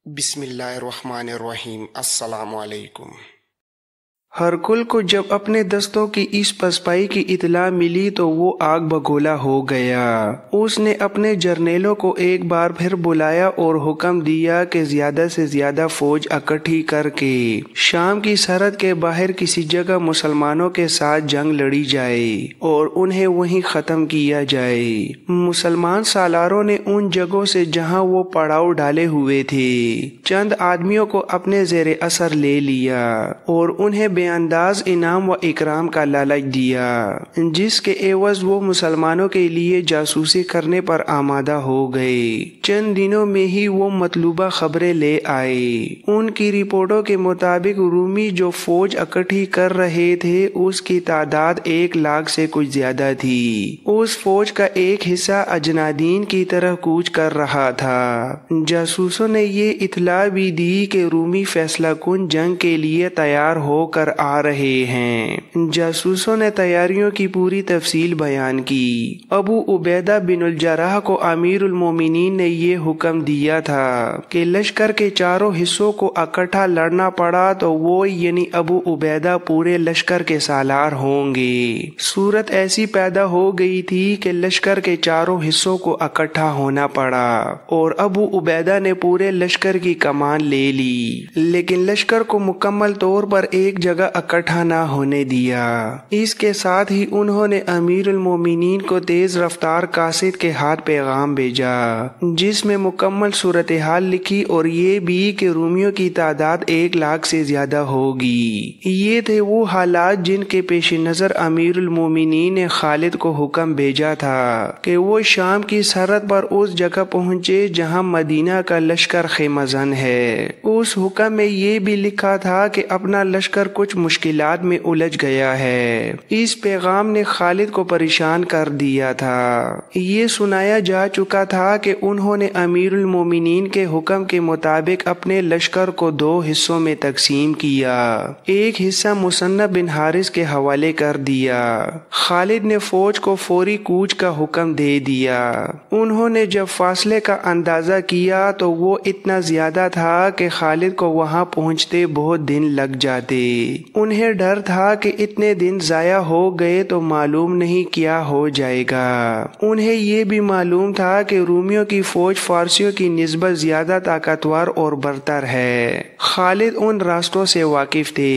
بسم اللہ الرحمن الرحیم۔ السلام علیکم۔ ہرکل کو جب اپنے دستوں کی اس پسپائی کی اطلاع ملی تو وہ آگ بگولا ہو گیا۔ اس نے اپنے جرنیلوں کو ایک بار پھر بلایا اور حکم دیا کہ زیادہ سے زیادہ فوج اکٹھی کر کے شام کی سرحد کے باہر کسی جگہ مسلمانوں کے ساتھ جنگ لڑی جائے اور انہیں وہیں ختم کیا جائے۔ مسلمان سالاروں نے ان جگہوں سے جہاں وہ پڑاؤ ڈالے ہوئے تھے چند آدمیوں کو اپنے زیر اثر لے لیا اور انہیں بے انداز انعام و اکرام کا لالچ دیا، جس کے عوض وہ مسلمانوں کے لیے جاسوسی کرنے پر آمادہ ہو گئے۔ چند دنوں میں ہی وہ مطلوبہ خبریں لے آئے۔ ان کی رپورٹوں کے مطابق رومی جو فوج اکٹھی کر رہے تھے اس کی تعداد 1,00,000 سے کچھ زیادہ تھی۔ اس فوج کا ایک حصہ اجنادین کی طرف کوچ کر رہا تھا۔ جاسوسوں نے یہ اطلاع بھی دی کہ رومی فیصلہ کن جنگ کے لیے تیار ہو کر آ رہے ہیں۔ جاسوسوں نے تیاریوں کی پوری تفصیل بیان کی۔ ابو عبیدہ بن الجراح کو امیر المومنین نے یہ حکم دیا تھا کہ لشکر کے چاروں حصوں کو اکٹھا لڑنا پڑا تو وہ یعنی ابو عبیدہ پورے لشکر کے سالار ہوں گے۔ صورت ایسی پیدا ہو گئی تھی کہ لشکر کے چاروں حصوں کو اکٹھا ہونا پڑا اور ابو عبیدہ نے پورے لشکر کی کمان لے لی، لیکن لشکر کو مکمل طور پر ایک جگہ اکٹھا نہ ہونے دیا۔ اس کے ساتھ ہی انہوں نے امیر المومنین کو تیز رفتار قاصد کے ہاتھ پیغام بھیجا جس میں مکمل صورتحال لکھی اور یہ بھی کہ رومیوں کی تعداد 1,00,000 سے زیادہ ہوگی۔ یہ تھے وہ حالات جن کے پیش نظر امیر المومنین نے خالد کو حکم بھیجا تھا کہ وہ شام کی سرحد پر اس جگہ پہنچے جہاں مدینہ کا لشکر خیمہ زن ہے۔ اس حکم میں یہ بھی لکھا تھا کہ اپنا لشکر کچھ مشکلات میں الجھ گیا ہے۔ اس پیغام نے خالد کو پریشان کر دیا تھا۔ یہ سنایا جا چکا تھا کہ انہوں نے امیر المومنین کے حکم کے مطابق اپنے لشکر کو 2 حصوں میں تقسیم کیا۔ ایک حصہ مصنف بن حارث کے حوالے کر دیا۔ خالد نے فوج کو فوری کوچ کا حکم دے دیا۔ انہوں نے جب فاصلے کا اندازہ کیا تو وہ اتنا زیادہ تھا کہ خالد کو وہاں پہنچتے بہت دن لگ جاتے۔ انہیں ڈر تھا کہ اتنے دن ضائع ہو گئے تو معلوم نہیں کیا ہو جائے گا۔ انہیں یہ بھی معلوم تھا کہ رومیوں کی فوج فارسیوں کی نسبت زیادہ طاقتور اور برتر ہے۔ خالد ان راستوں سے واقف تھے۔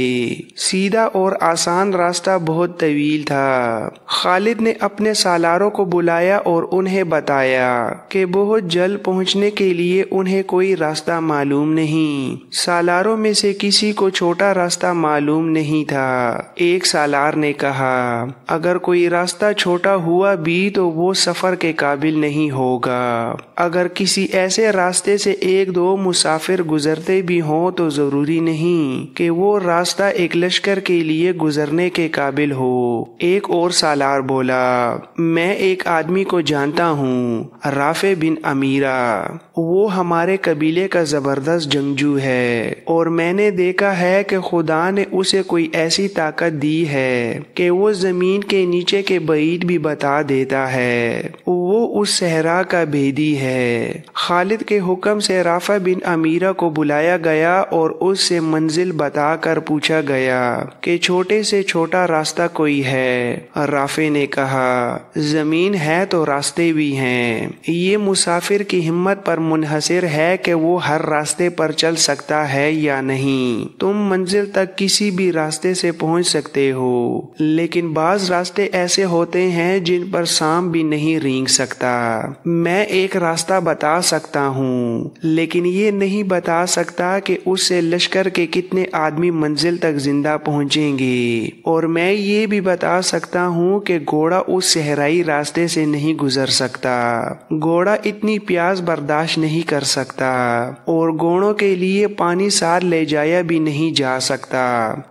سیدھا اور آسان راستہ بہت طویل تھا۔ خالد نے اپنے سالاروں کو بلایا اور انہیں بتایا کہ بہت جلد پہنچنے کے لیے انہیں کوئی راستہ معلوم نہیں۔ سالاروں میں سے کسی کو چھوٹا راستہ معلوم نہیں تھا۔ ایک سالار نے کہا، اگر کوئی راستہ چھوٹا ہوا بھی تو وہ سفر کے قابل نہیں ہوگا۔ اگر کسی ایسے راستے سے 1-2 مسافر گزرتے بھی ہوں تو ضروری نہیں کہ وہ راستہ ایک لشکر کے لیے گزرنے کے قابل ہو۔ ایک اور سالار بولا، میں ایک آدمی کو جانتا ہوں، رافع بن امیرہ۔ وہ ہمارے قبیلے کا زبردست جنگجو ہے اور میں نے دیکھا ہے کہ خدا نے اسے کوئی ایسی طاقت دی ہے کہ وہ زمین کے نیچے کے بعید بھی بتا دیتا ہے۔ وہ اس صحرا کا بھیدی ہے۔ خالد کے حکم سے رافع بن امیرہ کو بلایا گیا اور اس سے منزل بتا کر پوچھا گیا کہ چھوٹے سے چھوٹا راستہ کوئی ہے؟ رافع نے کہا، زمین ہے تو راستے بھی ہیں۔ یہ مسافر کی ہمت پر منحصر ہے کہ وہ ہر راستے پر چل سکتا ہے یا نہیں۔ تم منزل تک کسی بھی راستے سے پہنچ سکتے ہو، لیکن بعض راستے ایسے ہوتے ہیں جن پر سانپ بھی نہیں رینگ سکتا۔ میں ایک راستہ بتا سکتا ہوں، لیکن یہ نہیں بتا سکتا کہ اس سے لشکر کے کتنے آدمی منزل تک زندہ پہنچیں گے، اور میں یہ بھی بتا سکتا ہوں کہ گھوڑا اس صحرائی راستے سے نہیں گزر سکتا۔ گھوڑا اتنی پیاس برداشت نہیں کر سکتا اور گھوڑوں کے لیے پانی ساتھ لے جایا بھی نہیں جا سکتا۔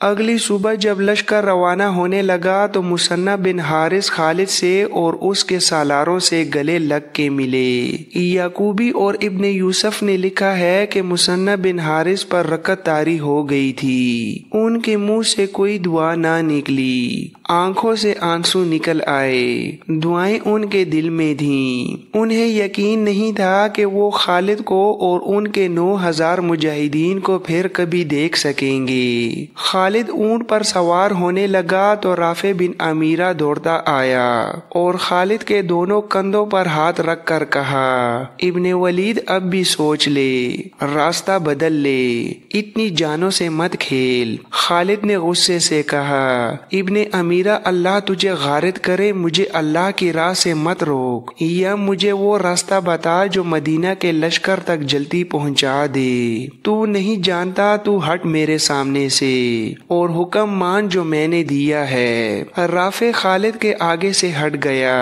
اگلی صبح جب لشکر روانہ ہونے لگا تو مثنی بن حارث خالد سے اور اس کے سالاروں سے گلے لگ کے ملے۔ یعقوبی اور ابن یوسف نے لکھا ہے کہ مثنی بن حارث پر رکعت طاری ہو گئی تھی، ان کے منہ سے کوئی دعا نہ نکلی، آنکھوں سے آنسو نکل آئے، دعائیں ان کے دل میں تھیں۔ انہیں یقین نہیں تھا کہ وہ خالد کو اور ان کے 9000 مجاہدین کو پھر کبھی دیکھ سکیں گے۔ خالد اونٹ پر سوار ہونے لگا تو رافع بن امیرہ دوڑتا آیا اور خالد کے دونوں کندھوں پر ہاتھ رکھ کر کہا، ابن ولید اب بھی سوچ لے، راستہ بدل لے، اتنی جانوں سے مت کھیل۔ خالد نے غصے سے کہا، ابن امیرہ اللہ تجھے غارت کرے، مجھے اللہ کی راہ سے مت روک، یا مجھے وہ راستہ بتا جو مدینہ کے لشکر تک جلدی پہنچا دے۔ تو نہیں جانتا، تو ہٹ میرے سامنے سے اور حکم مان جو میں نے دیا ہے۔ رافع خالد کے آگے سے ہٹ گیا۔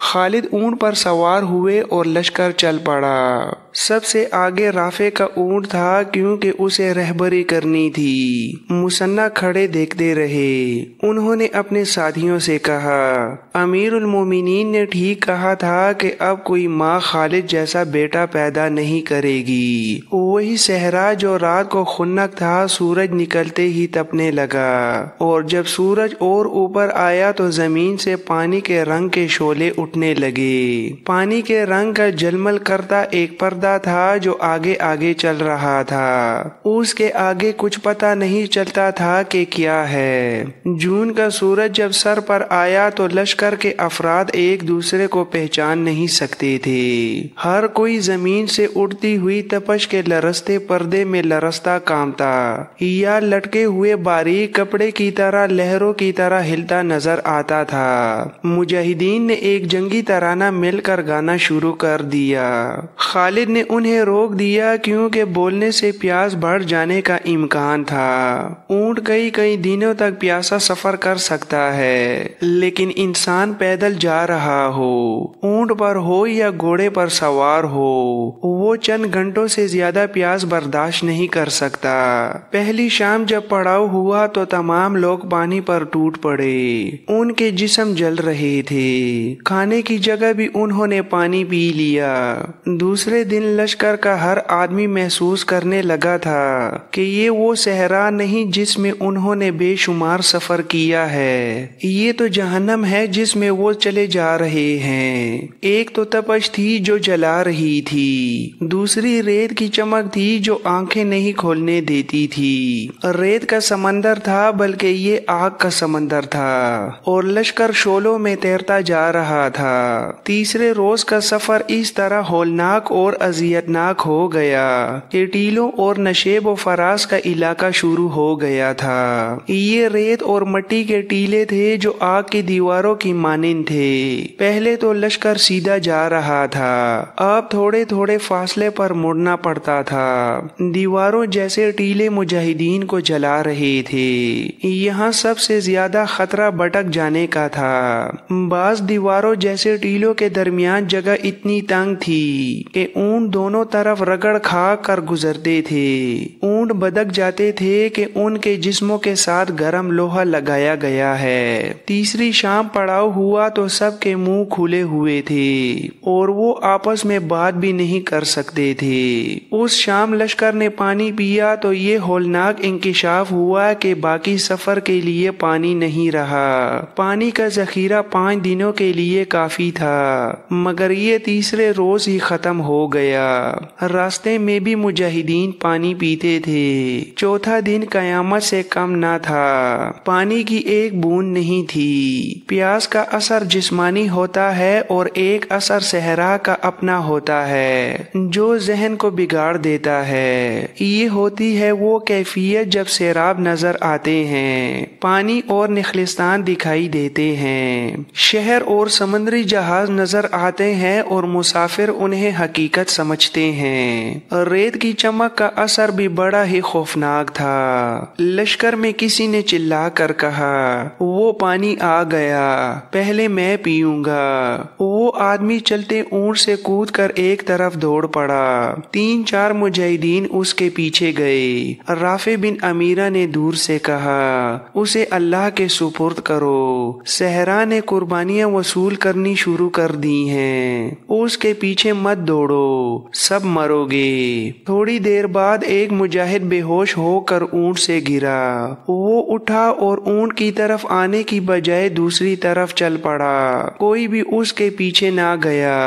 خالد اونٹ پر سوار ہوئے اور لشکر چل پڑا۔ سب سے آگے رافع کا اونٹ تھا کیونکہ اسے رہبری کرنی تھی۔ مثنی کھڑے دیکھتے رہے۔ انہوں نے اپنے ساتھیوں سے کہا، امیر المومنین نے ٹھیک کہا تھا کہ اب کوئی ماں خالد جیسا بیٹا پیدا نہیں کرے گی۔ وہی صحرا جو رات کو خنک تھا سورج نکلتے ہی تپنے لگا، اور جب سورج اور اوپر آیا تو زمین سے پانی کے رنگ کے شعلے اٹھنے لگے۔ پانی کے رنگ کا جلمل کرتا ایک پردہ تھا جو آگے آگے چل رہا تھا، اس کے آگے کچھ پتہ نہیں چلتا تھا کہ کیا ہے۔ جون کا سورج جب سر پر آیا تو لشکر کے افراد ایک دوسرے کو پہچان نہیں سکتے تھے۔ ہر کوئی زمین سے اٹھتی ہوئی تپش کے لرزتے پردے میں لرزتا کامتا یا لٹکے ہوئے باریک کپڑے کی طرح لہروں کی طرح ہلتا نظر آتا تھا۔ مجاہدین نے ایک جنگی ترانہ مل کر گانا شروع کر دیا۔ خالد نے انہیں روک دیا کیونکہ بولنے سے پیاس بڑھ جانے کا امکان تھا۔ اونٹ کئی دنوں تک پیاسا سفر کر سکتا ہے، لیکن انسان پیدل جا رہا ہو، اونٹ پر ہو یا گھوڑے پر سوار ہو، وہ چند گھنٹوں سے زیادہ پیاس برداشت نہیں کر سکتا۔ پہلی شام جب پڑاؤ ہوا تو تمام لوگ پانی پر ٹوٹ پڑے، ان کے جسم جل رہے تھے۔ کھانے کی جگہ بھی انہوں نے پانی پی لیا۔ دوسرے دن لشکر کا ہر آدمی محسوس کرنے لگا تھا کہ یہ وہ صحرا نہیں جس میں انہوں نے بے شمار سفر کیا ہے، یہ تو جہنم ہے جس میں وہ چلے جا رہے ہیں۔ ایک تو تپش تھی جو جلا رہی تھی، دوسری ریت کی چمک تھی جو آنکھیں نہیں کھولنے دیتی تھی۔ ریت کا سمندر تھا بلکہ یہ آگ کا سمندر تھا، اور لشکر شعلوں میں تیرتا جا رہا تھا۔ تیسرے روز کا سفر اس طرح ہولناک اور اذیت ناک ہو گیا کہ ٹیلوں اور نشیب و فراز کا علاقہ شروع ہو گیا تھا۔ یہ ریت اور مٹی کے ٹیلے تھے جو آگ کی دیواروں کی مانند تھے۔ پہلے تو لشکر سیدھا جا رہا تھا، اب تھوڑے تھوڑے فاصلے پر مڑنا پڑتا تھا۔ دیواروں جیسے ٹیلے مجاہدین کو جلا رہے تھے۔ یہاں سب سے زیادہ خطرہ بھٹک جانے کا تھا۔ بعض دیواروں جیسے ٹیلوں کے درمیان جگہ اتنی تنگ تھی کہ اونٹ دونوں طرف رگڑ کھا کر گزرتے تھے۔ اونٹ بدک جاتے تھے کہ ان کے جسموں کے ساتھ گرم لوہا لگایا گیا ہے۔ تیسری شام پڑاؤ ہوا تو سب کے منہ کھلے ہوئے تھے اور وہ آپس میں بات بھی نہیں کر سکتے تھے۔ اس شام لشکر نے پانی پیا تو یہ ہولناک انکشاف ہوا کہ باقی سفر کے لیے پانی نہیں رہا۔ پانی کا ذخیرہ 5 دنوں کے لیے کافی تھا، مگر یہ تیسرے روز ہی ختم ہو گیا۔ راستے میں بھی مجاہدین پانی پیتے تھے۔ چوتھا دن قیامت سے کم نہ تھا، پانی کی ایک بوند نہیں تھی۔ پیاس کا اثر جسمانی ہوتا ہے اور ایک اثر صحرا کا اپنا ہوتا ہے جو ذہن کو بگاڑ دیتا ہے۔ یہ ہوتی ہے وہ کیفیت جب سیراب نظر آتے ہیں، پانی اور نخلستان دکھائی دیتے ہیں، شہر اور سمندری جہاز نظر آتے ہیں اور مسافر انہیں حقیقت سمجھتے ہیں۔ ریت کی چمک کا اثر بھی بڑا ہی خوفناک تھا۔ لشکر میں کسی نے چلا کر کہا، وہ پانی آ گیا، پہلے میں پیوں گا۔ وہ آدمی چلتے اونٹ سے کود کر ایک طرف دوڑ پڑا۔ 3-4 مجاہدین اس کے پیچھے گئے۔ رافع بن امیرہ نے دور سے کہا، اسے اللہ کے سپرد کرو، صحرا نے قربانیاں وصول کرنی شروع کر دی ہیں، اس کے پیچھے مت دوڑو، سب مرو گے۔ تھوڑی دیر بعد ایک مجاہد بے ہوش ہو کر اونٹ سے گرا۔ وہ اٹھا اور اونٹ کی طرف آنے کی بجائے دوسری طرف چل پڑا۔ کوئی بھی اس کے پیچھے نہ گیا۔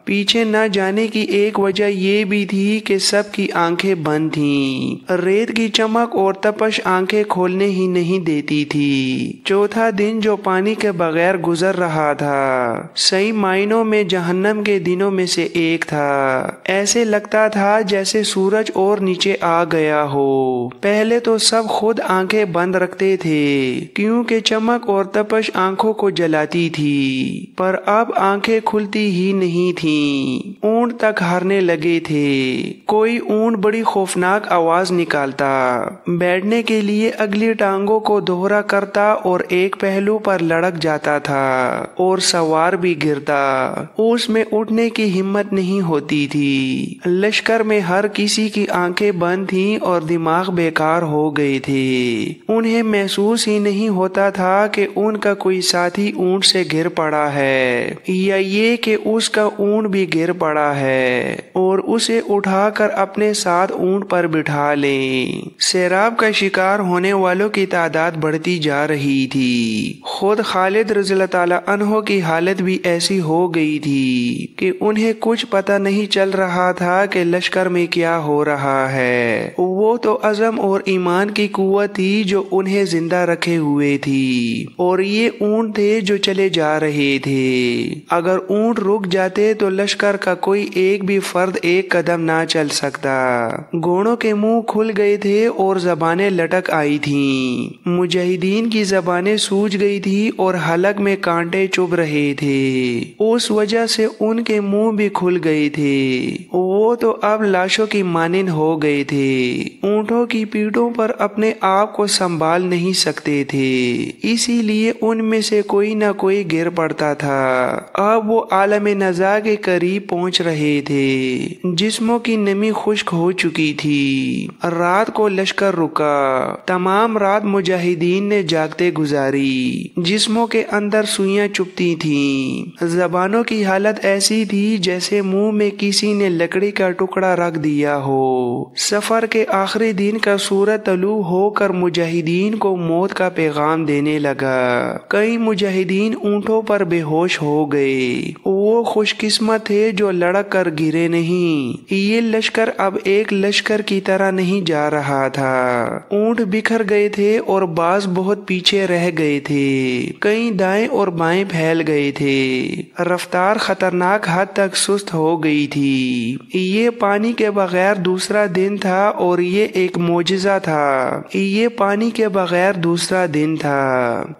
پیچھے نہ جانے کی ایک وجہ یہ بھی تھی کہ سب کی آنکھیں بند تھیں۔ ریت کی چمک اور تپش آنکھیں کھولنے ہی نہیں دیتی تھی۔ چوتھا دن جو پانی کے بغیر گزر رہا تھا، صحیح معنوں میں جہنم کے دنوں میں سے ایک تھا۔ ایسے لگتا تھا جیسے سورج اور نیچے آ گیا ہو۔ پہلے تو سب خود آنکھیں بند رکھتے تھے کیونکہ چمک اور تپش آنکھوں کو جلاتی تھی، پر اب آنکھیں کھلتی ہی نہیں تھیں۔ اونٹ تک ہارنے لگے تھے۔ کوئی اونٹ بڑی خوفناک آواز نکالتا، بیٹھنے کے لیے اگلی ٹانگوں کو دوہرا کرتا اور ایک پہلو پر لڑک جاتا تھا اور سوار بھی گرتا۔ اس میں اٹھنے کی ہمت نہیں ہوتی تھی۔ لشکر میں ہر کسی کی آنکھیں بند تھیں اور دماغ بیکار ہو گئے تھے۔ انہیں محسوس ہی نہیں ہوتا تھا کہ ان کا کوئی ساتھی اونٹ سے گر پڑا ہے یا یہ کہ اس کا اونٹ بھی گر پڑا ہے اور اسے اٹھا کر اپنے ساتھ اونٹ پر بٹھا لیں۔ سیراب کا شکار ہونے والوں کی تعداد بڑھتی جا رہی تھی۔ خود خالد رضی اللہ تعالی عنہ کی حالت بھی ایسی ہو گئی تھی کہ انہیں کچھ پتہ نہیں چل رہا تھا کہ لشکر میں کیا ہو رہا ہے۔ وہ تو عزم اور ایمان کی قوت تھی جو انہیں زندہ رکھے ہوئے تھی، اور یہ اونٹ تھے جو چلے جا رہے تھے۔ اگر اونٹ رک جاتے تو لشکر کا کوئی ایک بھی فرد ایک قدم نہ چل سکتا۔ گھوڑوں کے منہ کھل گئے تھے اور زبانیں لٹک آئی تھیں۔ مجاہدین کی زبانیں سوج گئی تھی اور حلق میں کانٹے چبھ رہے تھے، اس وجہ سے ان کے منہ بھی کھل گئے تھے۔ وہ تو اب لاشوں کی مانند ہو گئے تھے، اونٹوں کی پیٹھوں پر اپنے آپ کو سنبھال نہیں سکتے تھے، اسی لیے ان میں سے کوئی نہ کوئی گر پڑتا تھا۔ اب وہ عالم نزا کے قریب پہنچ رہے تھے، جسموں کی نمی خشک ہو چکی تھی۔ رات کو لشکر رکا۔ تمام رات مجاہدین نے جاگتے گزاری۔ جسموں کے اندر سوئیاں چبھتی تھیں۔ زبانوں کی حالت ایسی تھی جیسے منہ میں کسی نے لکڑی کا ٹکڑا رکھ دیا ہو۔ سفر کے آخری دن کا سورج طلوع ہو کر مجاہدین کو موت کا پیغام دینے لگا۔ کئی مجاہدین اونٹوں پر بے ہوش ہو گئے۔ وہ خوش قسمت تھے جو لڑک کر گرے نہیں۔ یہ لشکر اب ایک لشکر کی طرح نہیں جا رہا تھا۔ اونٹ بکھر گئے تھے اور بعض بہت پیچھے رہ گئے تھے، کئی دائیں اور بائیں پھیل گئے تھے۔ رفتار خطرناک حد تک سست ہو گئی تھی۔ یہ پانی کے بغیر دوسرا دن تھا اور یہ ایک معجزہ تھا۔ یہ پانی کے بغیر دوسرا دن تھا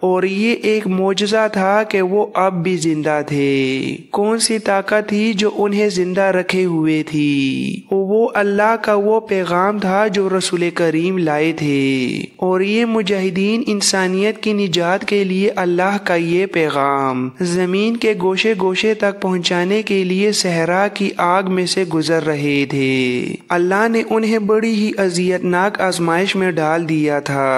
اور یہ ایک معجزہ تھا کہ وہ اب بھی زندہ تھے۔ کون سی طاقت تھی جو انہیں زندہ رکھے ہوئے تھی؟ وہ اللہ کا وہ پیغام تھا جو رسول کریم لائے تھے، اور یہ مجاہدین انسانیت کی نجات کے لیے اللہ کا یہ پیغام زمین کے گوشے گوشے تک پہنچانے کے لیے صحرا کی آگ میں سے گزر رہے تھے۔ اللہ نے انہیں بڑی ہی اذیتناک آزمائش میں ڈال دیا تھا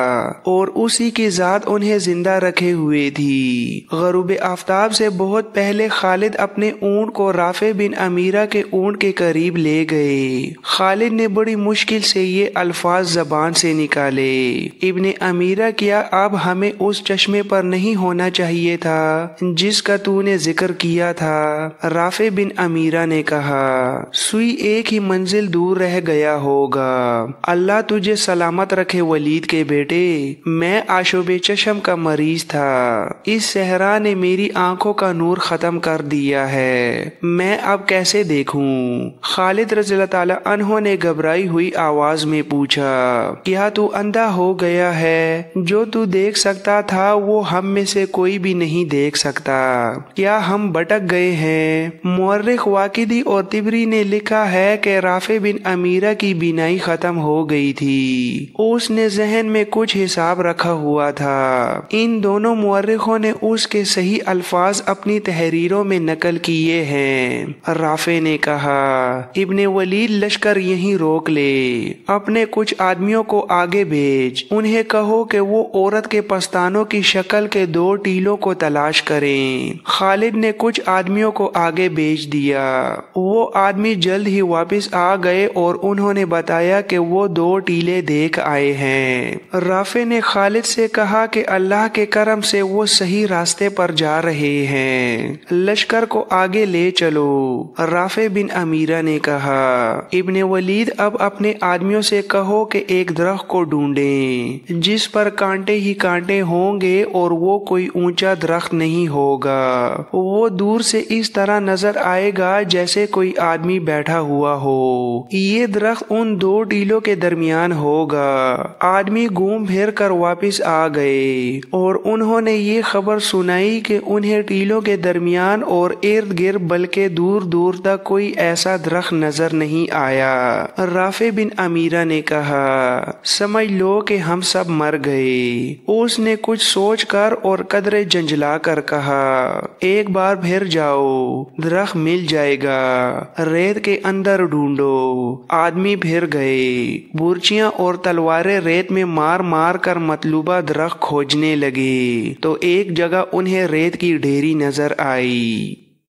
اور اسی کی ذات انہیں زندہ رکھے ہوئے تھی۔ غروب آفتاب سے بہت پہلے خالد اپنے اونٹ کو رافع بن امیرہ کے اونٹ کے قریب لے گئے۔ خالد نے بڑی مشکل سے یہ الفاظ زبان سے نکالے، ابن امیرہ، کیا اب ہمیں اس چشمے پر نہیں ہونا چاہیے تھا جس کا تو نے ذکر کیا تھا؟ رافع بن امیرہ نے کہا، سوئی ایک ہی منزل دور رہ گیا ہوگا۔ اللہ تجھے سلامت رکھے ولید کے بیٹے، میں آشوب چشم کا مریض تھا، اس صحرا نے میری آنکھوں کا نور ختم کر دیا رہا ہے، میں اب کیسے دیکھوں؟ خالد رضی اللہ تعالیٰ عنہ نے گھبرائی ہوئی آواز میں پوچھا، کیا تو اندھا ہو گیا ہے؟ جو تو دیکھ سکتا تھا وہ ہم میں سے کوئی بھی نہیں دیکھ سکتا، کیا ہم بھٹک گئے ہیں؟ مورخ واقدی اور طبری نے لکھا ہے کہ رافع بن امیرہ کی بینائی ختم ہو گئی تھی، اس نے ذہن میں کچھ حساب رکھا ہوا تھا۔ ان دونوں مورخوں نے اس کے صحیح الفاظ اپنی تحریروں میں نقل کیے ہیں۔ رافع نے کہا، ابن ولید لشکر یہیں روک لے، اپنے کچھ آدمیوں کو آگے بھیج، انہیں کہو کہ وہ عورت کے پستانوں کی شکل کے 2 ٹیلوں کو تلاش کریں۔ خالد نے کچھ آدمیوں کو آگے بھیج دیا، وہ آدمی جلد ہی واپس آ گئے اور انہوں نے بتایا کہ وہ 2 ٹیلے دیکھ آئے ہیں۔ رافع نے خالد سے کہا کہ اللہ کے کرم سے وہ صحیح راستے پر جا رہے ہیں، لشکر کو آگے لے چلو۔ رافع بن امیرہ نے کہا، ابن ولید اب اپنے آدمیوں سے کہو کہ ایک درخت کو ڈھونڈیں جس پر کانٹے ہی کانٹے ہوں گے اور وہ کوئی اونچا درخت نہیں ہوگا، وہ دور سے اس طرح نظر آئے گا جیسے کوئی آدمی بیٹھا ہوا ہو، یہ درخت ان 2 ٹیلوں کے درمیان ہوگا۔ آدمی گھوم پھر کر واپس آ گئے اور انہوں نے یہ خبر سنائی کہ انہیں ٹیلوں کے درمیان اور ارد گرد بلکہ دور دور تک کوئی ایسا درخت نظر نہیں آیا۔ رافع بن امیرہ نے کہا، سمجھ لو کہ ہم سب مر گئے۔ اس نے کچھ سوچ کر اور قدرے جنجلا کر کہا، ایک بار پھر جاؤ، درخت مل جائے گا، ریت کے اندر ڈھونڈو۔ آدمی پھر گئے، برچیاں اور تلواریں ریت میں مار مار کر مطلوبہ درخت کھوجنے لگے تو ایک جگہ انہیں ریت کی ڈھیری نظر آئی۔